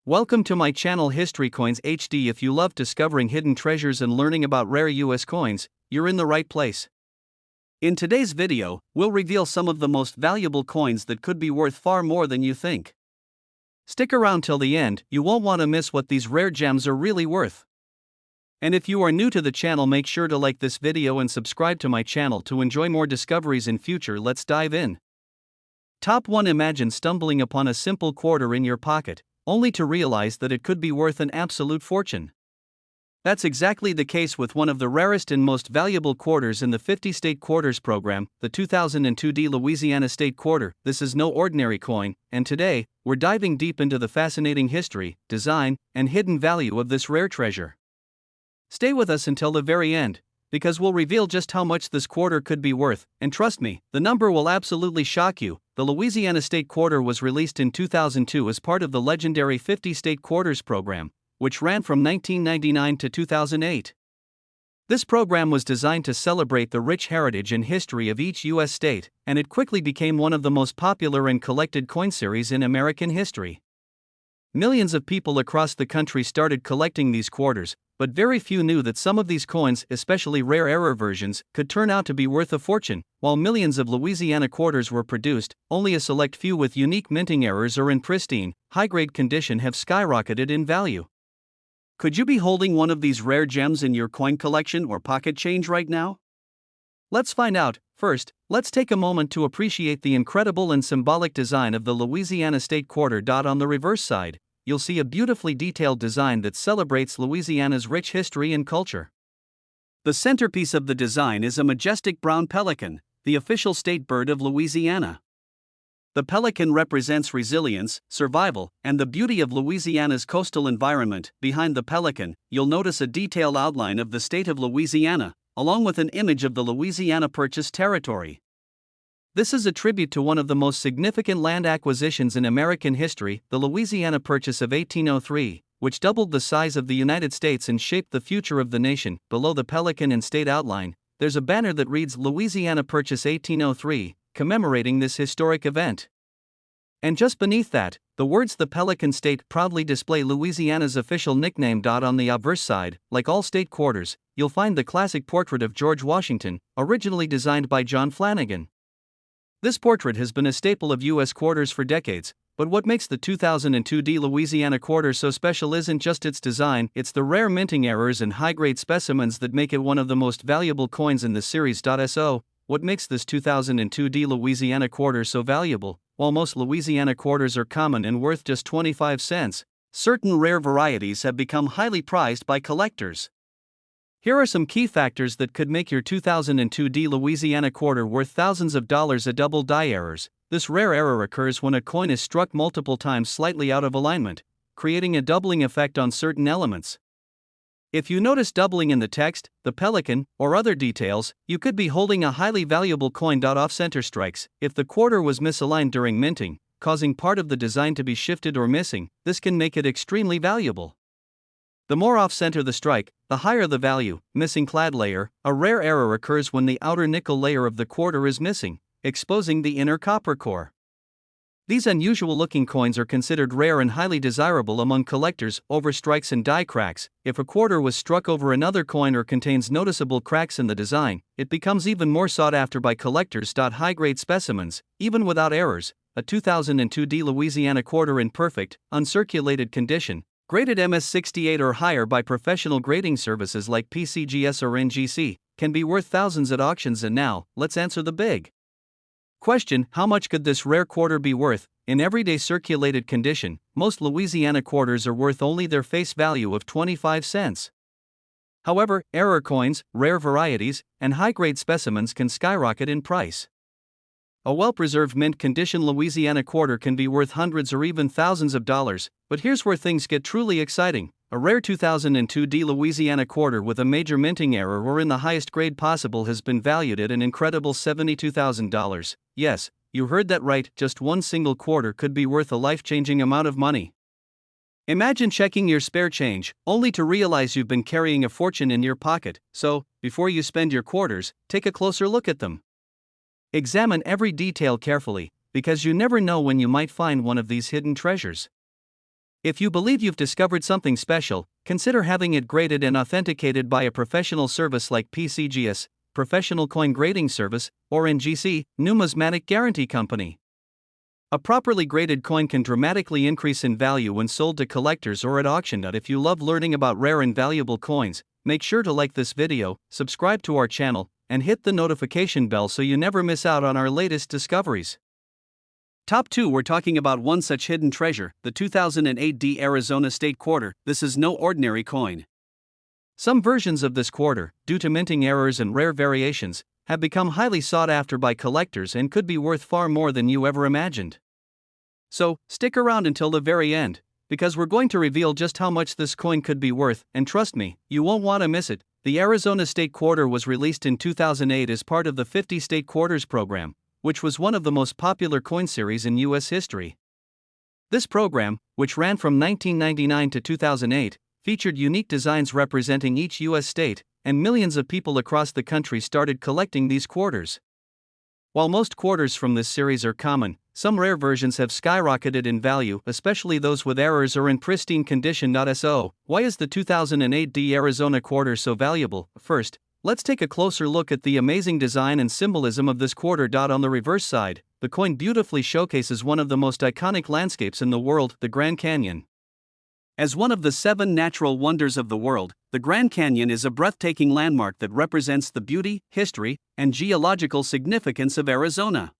Welcome to my channel History Coins HD. If you love discovering hidden treasures and learning about rare US coins, you're in the right place. In today's video, we'll reveal some of the most valuable coins that could be worth far more than you think. Stick around till the end, you won't want to miss what these rare gems are really worth. And if you are new to the channel, make sure to like this video and subscribe to my channel to enjoy more discoveries in future. Let's dive in. Top 1. Imagine stumbling upon a simple quarter in your pocket, only to realize that it could be worth an absolute fortune. That's exactly the case with one of the rarest and most valuable quarters in the 50 State Quarters program, the 2002 Louisiana State Quarter. This is no ordinary coin, and today, we're diving deep into the fascinating history, design, and hidden value of this rare treasure. Stay with us until the very end, because we'll reveal just how much this quarter could be worth, and trust me, the number will absolutely shock you. The Louisiana State Quarter was released in 2002 as part of the legendary 50 State Quarters program, which ran from 1999 to 2008. This program was designed to celebrate the rich heritage and history of each U.S. state, and it quickly became one of the most popular and collected coin series in American history. Millions of people across the country started collecting these quarters, but very few knew that some of these coins, especially rare error versions, could turn out to be worth a fortune. While millions of Louisiana quarters were produced, only a select few with unique minting errors or in pristine, high-grade condition have skyrocketed in value. Could you be holding one of these rare gems in your coin collection or pocket change right now? Let's find out. First, let's take a moment to appreciate the incredible and symbolic design of the Louisiana State Quarter. On the reverse side, you'll see a beautifully detailed design that celebrates Louisiana's rich history and culture. The centerpiece of the design is a majestic brown pelican, the official state bird of Louisiana. The pelican represents resilience, survival, and the beauty of Louisiana's coastal environment. Behind the pelican, you'll notice a detailed outline of the state of Louisiana, along with an image of the Louisiana Purchase territory. This is a tribute to one of the most significant land acquisitions in American history, the Louisiana Purchase of 1803, which doubled the size of the United States and shaped the future of the nation. Below the pelican and state outline, there's a banner that reads Louisiana Purchase 1803, commemorating this historic event. And just beneath that, the words "The Pelican State" proudly display Louisiana's official nickname. On the obverse side, like all state quarters, you'll find the classic portrait of George Washington, originally designed by John Flanagan. This portrait has been a staple of U.S. quarters for decades, but what makes the 2002 Louisiana Quarter so special isn't just its design, it's the rare minting errors and high-grade specimens that make it one of the most valuable coins in the series. So, what makes this 2002 Louisiana Quarter so valuable? While most Louisiana quarters are common and worth just 25 cents, certain rare varieties have become highly prized by collectors. Here are some key factors that could make your 2002 Louisiana Quarter worth thousands of dollars. A double die errors. This rare error occurs when a coin is struck multiple times slightly out of alignment, creating a doubling effect on certain elements. If you notice doubling in the text, the pelican, or other details, you could be holding a highly valuable coin. Off-center strikes. If the quarter was misaligned during minting, causing part of the design to be shifted or missing, this can make it extremely valuable. The more off-center the strike, the higher the value. Missing clad layer. A rare error occurs when the outer nickel layer of the quarter is missing, exposing the inner copper core. These unusual-looking coins are considered rare and highly desirable among collectors. Overstrikes and die cracks. If a quarter was struck over another coin or contains noticeable cracks in the design, it becomes even more sought after by collectors. High-grade specimens, even without errors. A 2002 Louisiana Quarter in perfect, uncirculated condition, graded MS68 or higher by professional grading services like PCGS or NGC, can be worth thousands at auctions. And now, let's answer the big question: how much could this rare quarter be worth? In everyday circulated condition, most Louisiana quarters are worth only their face value of 25 cents. However, error coins, rare varieties, and high-grade specimens can skyrocket in price. A well-preserved mint condition Louisiana quarter can be worth hundreds or even thousands of dollars, but here's where things get truly exciting. A rare 2002 Louisiana quarter with a major minting error or in the highest grade possible has been valued at an incredible $72,000. Yes, you heard that right, just one single quarter could be worth a life-changing amount of money. Imagine checking your spare change, only to realize you've been carrying a fortune in your pocket. So, before you spend your quarters, take a closer look at them. Examine every detail carefully, because you never know when you might find one of these hidden treasures. If you believe you've discovered something special, consider having it graded and authenticated by a professional service like PCGS, Professional Coin Grading Service, or NGC, Numismatic Guarantee Company. A properly graded coin can dramatically increase in value when sold to collectors or at auction. If you love learning about rare and valuable coins, make sure to like this video, subscribe to our channel, and hit the notification bell so you never miss out on our latest discoveries. Top 2, we're talking about one such hidden treasure, the 2008 D Arizona State Quarter. This is no ordinary coin. Some versions of this quarter, due to minting errors and rare variations, have become highly sought after by collectors and could be worth far more than you ever imagined. So, stick around until the very end, because we're going to reveal just how much this coin could be worth, and trust me, you won't want to miss it. The Arizona State Quarter was released in 2008 as part of the 50 State Quarters program, which was one of the most popular coin series in U.S. history. This program, which ran from 1999 to 2008, featured unique designs representing each U.S. state, and millions of people across the country started collecting these quarters. While most quarters from this series are common, some rare versions have skyrocketed in value, especially those with errors or in pristine condition. So, why is the 2008 D Arizona quarter so valuable? First, let's take a closer look at the amazing design and symbolism of this quarter. On the reverse side, the coin beautifully showcases one of the most iconic landscapes in the world, the Grand Canyon. As one of the 7 natural wonders of the world, the Grand Canyon is a breathtaking landmark that represents the beauty, history, and geological significance of Arizona.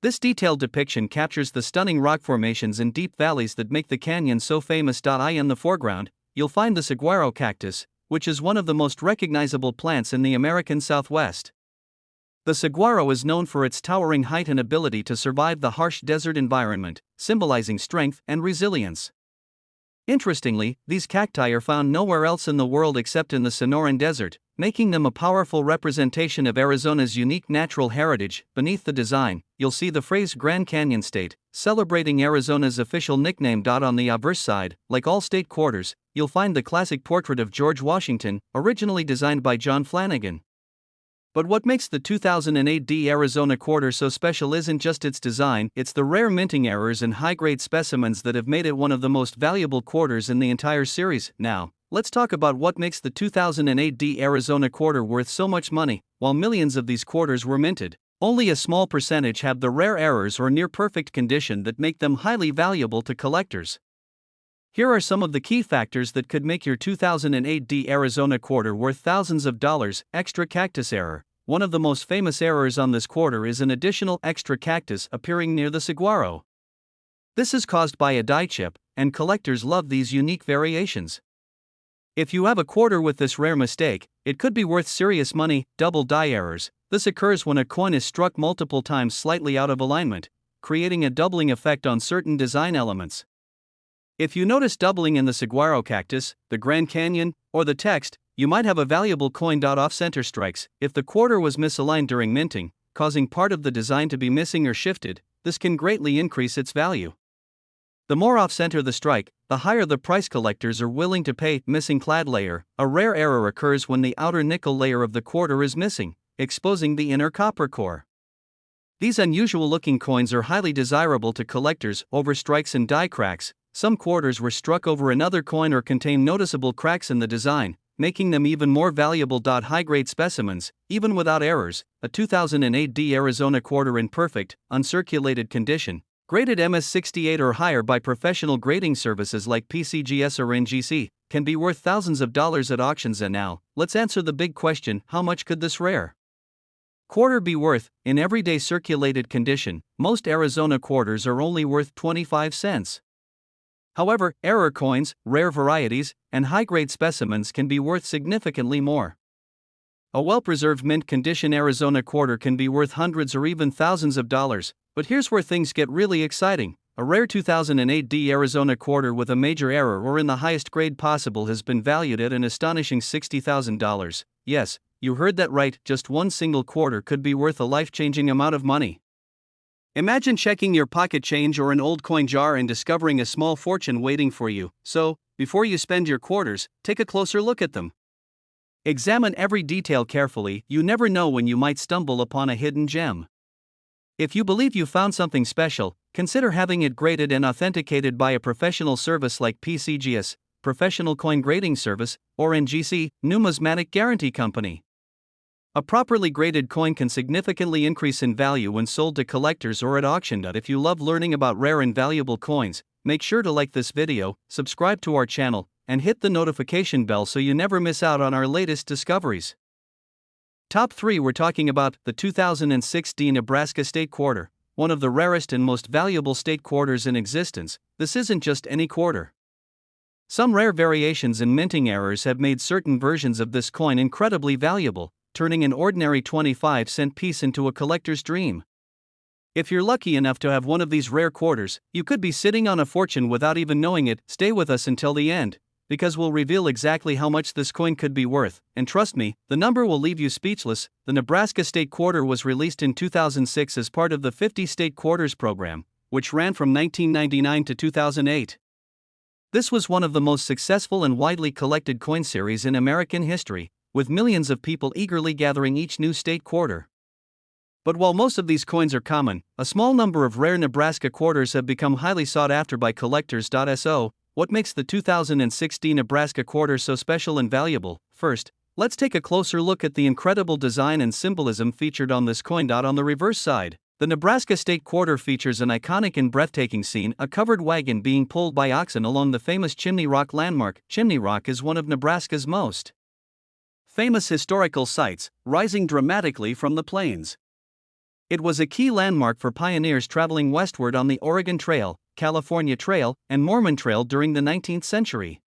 This detailed depiction captures the stunning rock formations and deep valleys that make the canyon so famous. In the foreground, you'll find the saguaro cactus, which is one of the most recognizable plants in the American Southwest. The saguaro is known for its towering height and ability to survive the harsh desert environment, symbolizing strength and resilience. Interestingly, these cacti are found nowhere else in the world except in the Sonoran Desert, making them a powerful representation of Arizona's unique natural heritage. Beneath the design, you'll see the phrase Grand Canyon State, celebrating Arizona's official nickname. On the obverse side, like all state quarters, you'll find the classic portrait of George Washington, originally designed by John Flanagan. But what makes the 2008 D Arizona quarter so special isn't just its design, it's the rare minting errors and high-grade specimens that have made it one of the most valuable quarters in the entire series. Now, let's talk about what makes the 2008 D Arizona quarter worth so much money. While millions of these quarters were minted, only a small percentage have the rare errors or near-perfect condition that make them highly valuable to collectors. Here are some of the key factors that could make your 2008 D Arizona quarter worth thousands of dollars. Extra cactus error. One of the most famous errors on this quarter is an additional extra cactus appearing near the saguaro. This is caused by a die chip, and collectors love these unique variations. If you have a quarter with this rare mistake, it could be worth serious money. Double die errors. This occurs when a coin is struck multiple times slightly out of alignment, creating a doubling effect on certain design elements. If you notice doubling in the saguaro cactus, the Grand Canyon, or the text, you might have a valuable coin. Off-center strikes. If the quarter was misaligned during minting, causing part of the design to be missing or shifted, this can greatly increase its value. The more off-center the strike, the higher the price collectors are willing to pay. Missing clad layer. A rare error occurs when the outer nickel layer of the quarter is missing, exposing the inner copper core. These unusual-looking coins are highly desirable to collectors. Over strikes and die cracks. Some quarters were struck over another coin or contain noticeable cracks in the design, making them even more valuable. High-grade specimens, even without errors. A 2008 D Arizona quarter in perfect, uncirculated condition, graded MS68 or higher by professional grading services like PCGS or NGC, can be worth thousands of dollars at auctions. And now, let's answer the big question: how much could this rare quarter be worth? In everyday circulated condition, most Arizona quarters are only worth 25 cents. However, error coins, rare varieties, and high-grade specimens can be worth significantly more. A well-preserved mint-condition Arizona quarter can be worth hundreds or even thousands of dollars, but here's where things get really exciting. A rare 2008 D Arizona quarter with a major error or in the highest grade possible has been valued at an astonishing $60,000. Yes, you heard that right, just one single quarter could be worth a life-changing amount of money. Imagine checking your pocket change or an old coin jar and discovering a small fortune waiting for you. So, before you spend your quarters, take a closer look at them. Examine every detail carefully. You never know when you might stumble upon a hidden gem. If you believe you found something special, consider having it graded and authenticated by a professional service like PCGS, Professional Coin Grading Service, or NGC, Numismatic Guarantee Company. A properly graded coin can significantly increase in value when sold to collectors or at auction. If you love learning about rare and valuable coins, make sure to like this video, subscribe to our channel, and hit the notification bell so you never miss out on our latest discoveries. Top 3, we're talking about the 2016 Nebraska State Quarter, one of the rarest and most valuable state quarters in existence. This isn't just any quarter. Some rare variations and minting errors have made certain versions of this coin incredibly valuable, turning an ordinary 25-cent piece into a collector's dream. If you're lucky enough to have one of these rare quarters, you could be sitting on a fortune without even knowing it. Stay with us until the end, because we'll reveal exactly how much this coin could be worth, and trust me, the number will leave you speechless. The Nebraska State Quarter was released in 2006 as part of the 50 State Quarters program, which ran from 1999 to 2008. This was one of the most successful and widely collected coin series in American history, with millions of people eagerly gathering each new state quarter. But while most of these coins are common, a small number of rare Nebraska quarters have become highly sought after by collectors. So, what makes the 2016 Nebraska quarter so special and valuable? First, let's take a closer look at the incredible design and symbolism featured on this coin. On the reverse side, the Nebraska State Quarter features an iconic and breathtaking scene: a covered wagon being pulled by oxen along the famous Chimney Rock landmark. Chimney Rock is one of Nebraska's most famous historical sites, rising dramatically from the plains. It was a key landmark for pioneers traveling westward on the Oregon Trail, California Trail, and Mormon Trail during the 19th century.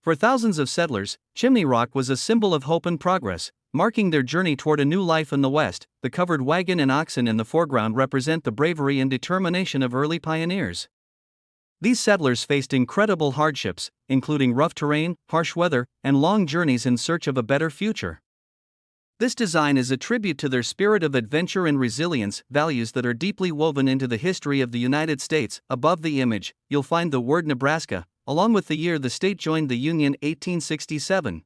For thousands of settlers, Chimney Rock was a symbol of hope and progress, marking their journey toward a new life in the West. The covered wagon and oxen in the foreground represent the bravery and determination of early pioneers. These settlers faced incredible hardships, including rough terrain, harsh weather, and long journeys in search of a better future. This design is a tribute to their spirit of adventure and resilience, values that are deeply woven into the history of the United States. Above the image, you'll find the word Nebraska, along with the year the state joined the Union, 1867.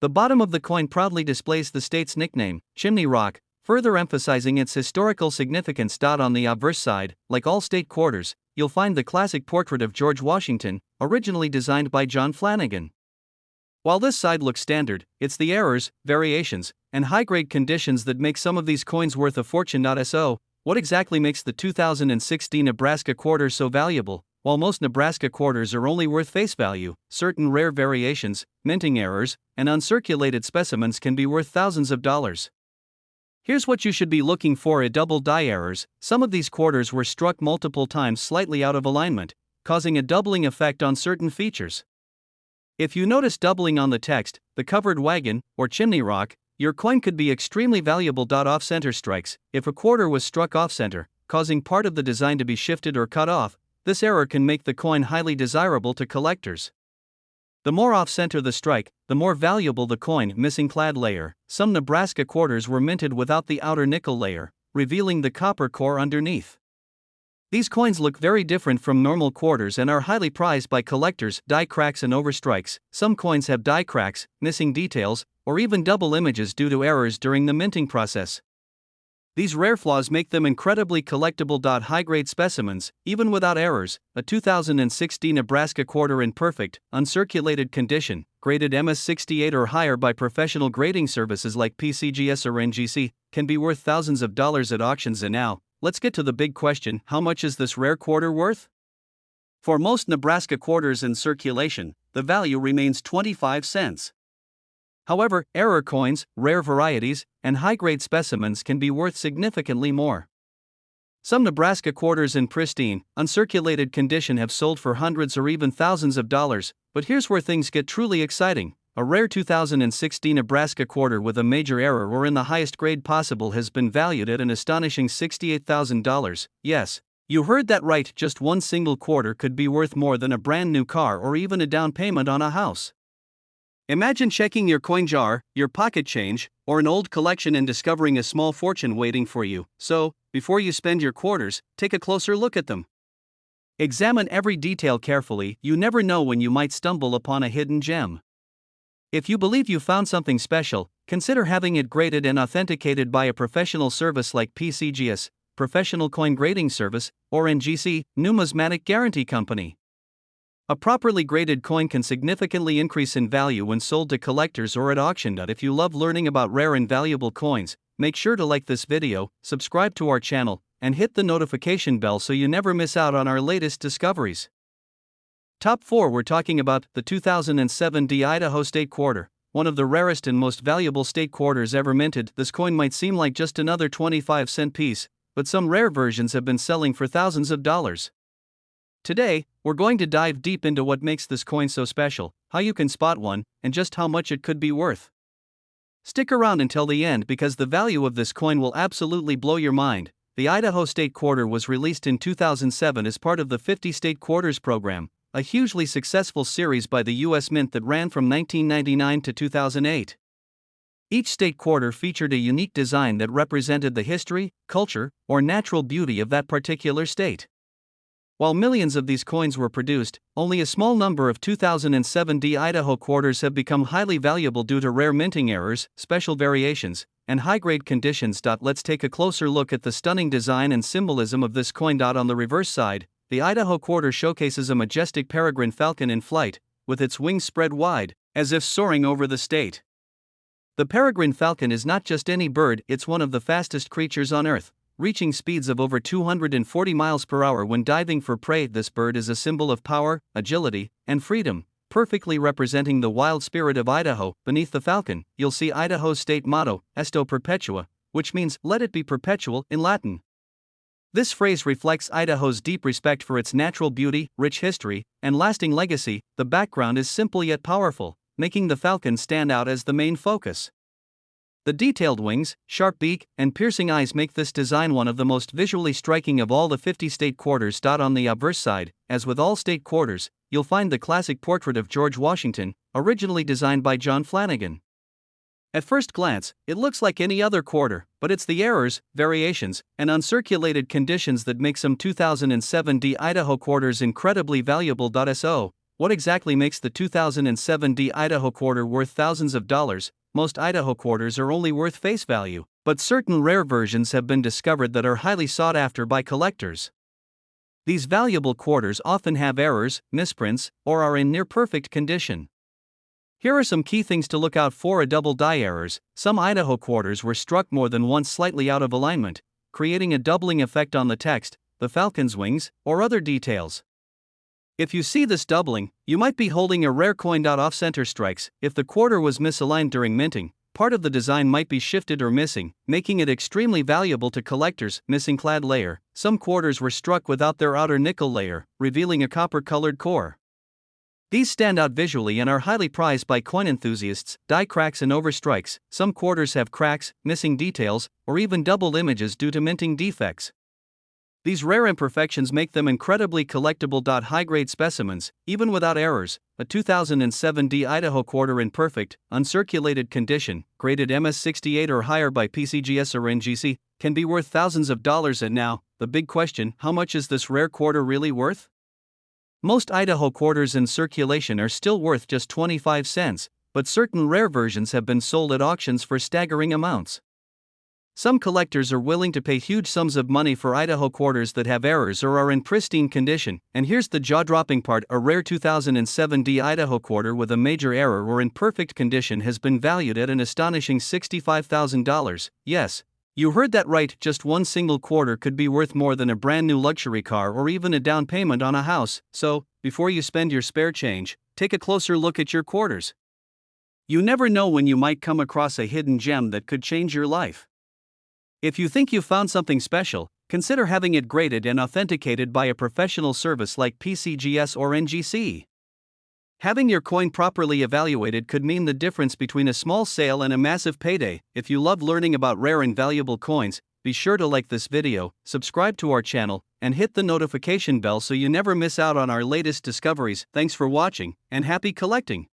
The bottom of the coin proudly displays the state's nickname, Chimney Rock, further emphasizing its historical significance. On the obverse side, like all state quarters, you'll find the classic portrait of George Washington, originally designed by John Flanagan. While this side looks standard, it's the errors, variations, and high-grade conditions that make some of these coins worth a fortune. So, what exactly makes the 2016 Nebraska quarter so valuable? While most Nebraska quarters are only worth face value, certain rare variations, minting errors, and uncirculated specimens can be worth thousands of dollars. Here's what you should be looking for: double die errors. Some of these quarters were struck multiple times slightly out of alignment, causing a doubling effect on certain features. If you notice doubling on the text, the covered wagon, or Chimney Rock, your coin could be extremely valuable. Off-center strikes. If a quarter was struck off-center, causing part of the design to be shifted or cut off, this error can make the coin highly desirable to collectors. The more off-center the strike, the more valuable the coin. Missing clad layer. Some Nebraska quarters were minted without the outer nickel layer, revealing the copper core underneath. These coins look very different from normal quarters and are highly prized by collectors. Die cracks and overstrikes. Some coins have die cracks, missing details, or even double images due to errors during the minting process. These rare flaws make them incredibly collectible. High-grade specimens, even without errors. A 2016 Nebraska quarter in perfect, uncirculated condition, graded MS68 or higher by professional grading services like PCGS or NGC, can be worth thousands of dollars at auctions. And now, let's get to the big question: how much is this rare quarter worth? For most Nebraska quarters in circulation, the value remains 25 cents. However, error coins, rare varieties, and high-grade specimens can be worth significantly more. Some Nebraska quarters in pristine, uncirculated condition have sold for hundreds or even thousands of dollars, but here's where things get truly exciting. A rare 2016 Nebraska quarter with a major error or in the highest grade possible has been valued at an astonishing $68,000. Yes, you heard that right, just one single quarter could be worth more than a brand new car or even a down payment on a house. Imagine checking your coin jar, your pocket change, or an old collection and discovering a small fortune waiting for you. So, before you spend your quarters, take a closer look at them. Examine every detail carefully. You never know when you might stumble upon a hidden gem. If you believe you found something special, consider having it graded and authenticated by a professional service like PCGS, Professional Coin Grading Service, or NGC, Numismatic Guarantee Company. A properly graded coin can significantly increase in value when sold to collectors or at auction. If you love learning about rare and valuable coins, make sure to like this video, subscribe to our channel, and hit the notification bell so you never miss out on our latest discoveries. Top 4. We're talking about the 2007 Idaho State Quarter, one of the rarest and most valuable state quarters ever minted. This coin might seem like just another 25-cent piece, but some rare versions have been selling for thousands of dollars. Today, we're going to dive deep into what makes this coin so special, how you can spot one, and just how much it could be worth. Stick around until the end because the value of this coin will absolutely blow your mind. The Idaho State Quarter was released in 2007 as part of the 50 State Quarters program, a hugely successful series by the U.S. Mint that ran from 1999 to 2008. Each state quarter featured a unique design that represented the history, culture, or natural beauty of that particular state. While millions of these coins were produced, only a small number of 2007 Idaho quarters have become highly valuable due to rare minting errors, special variations, and high-grade conditions. Let's take a closer look at the stunning design and symbolism of this coin. On the reverse side, the Idaho quarter showcases a majestic peregrine falcon in flight, with its wings spread wide, as if soaring over the state. The peregrine falcon is not just any bird, it's one of the fastest creatures on Earth, reaching speeds of over 240 miles per hour when diving for prey. This bird is a symbol of power, agility, and freedom, perfectly representing the wild spirit of Idaho. Beneath the falcon, you'll see Idaho's state motto, Esto Perpetua, which means, let it be perpetual, in Latin. This phrase reflects Idaho's deep respect for its natural beauty, rich history, and lasting legacy. The background is simple yet powerful, making the falcon stand out as the main focus. The detailed wings, sharp beak, and piercing eyes make this design one of the most visually striking of all the 50 state quarters. On the obverse side, as with all state quarters, you'll find the classic portrait of George Washington, originally designed by John Flanagan. At first glance, it looks like any other quarter, but it's the errors, variations, and uncirculated conditions that make some 2007 Idaho quarters incredibly valuable. So, what exactly makes the 2007 Idaho quarter worth thousands of dollars? Most Idaho quarters are only worth face value, but certain rare versions have been discovered that are highly sought after by collectors. These valuable quarters often have errors, misprints, or are in near-perfect condition. Here are some key things to look out for. Double die errors. Some Idaho quarters were struck more than once slightly out of alignment, creating a doubling effect on the text, the falcon's wings, or other details. If you see this doubling, you might be holding a rare coin. Off-center strikes. If the quarter was misaligned during minting, part of the design might be shifted or missing, making it extremely valuable to collectors. Missing clad layer. Some quarters were struck without their outer nickel layer, revealing a copper-colored core. These stand out visually and are highly prized by coin enthusiasts. Die cracks and overstrikes. Some quarters have cracks, missing details, or even doubled images due to minting defects. These rare imperfections make them incredibly collectible. High-grade specimens, even without errors. A 2007 Idaho quarter in perfect, uncirculated condition, graded MS68 or higher by PCGS or NGC, can be worth thousands of dollars. And now, the big question, how much is this rare quarter really worth? Most Idaho quarters in circulation are still worth just 25 cents, but certain rare versions have been sold at auctions for staggering amounts. Some collectors are willing to pay huge sums of money for Idaho quarters that have errors or are in pristine condition. And here's the jaw-dropping part: a rare 2007 Idaho quarter with a major error or in perfect condition has been valued at an astonishing $65,000. Yes, you heard that right, just one single quarter could be worth more than a brand new luxury car or even a down payment on a house. So, before you spend your spare change, take a closer look at your quarters. You never know when you might come across a hidden gem that could change your life. If you think you've found something special, consider having it graded and authenticated by a professional service like PCGS or NGC. Having your coin properly evaluated could mean the difference between a small sale and a massive payday. If you love learning about rare and valuable coins, be sure to like this video, subscribe to our channel, and hit the notification bell so you never miss out on our latest discoveries. Thanks for watching, and happy collecting!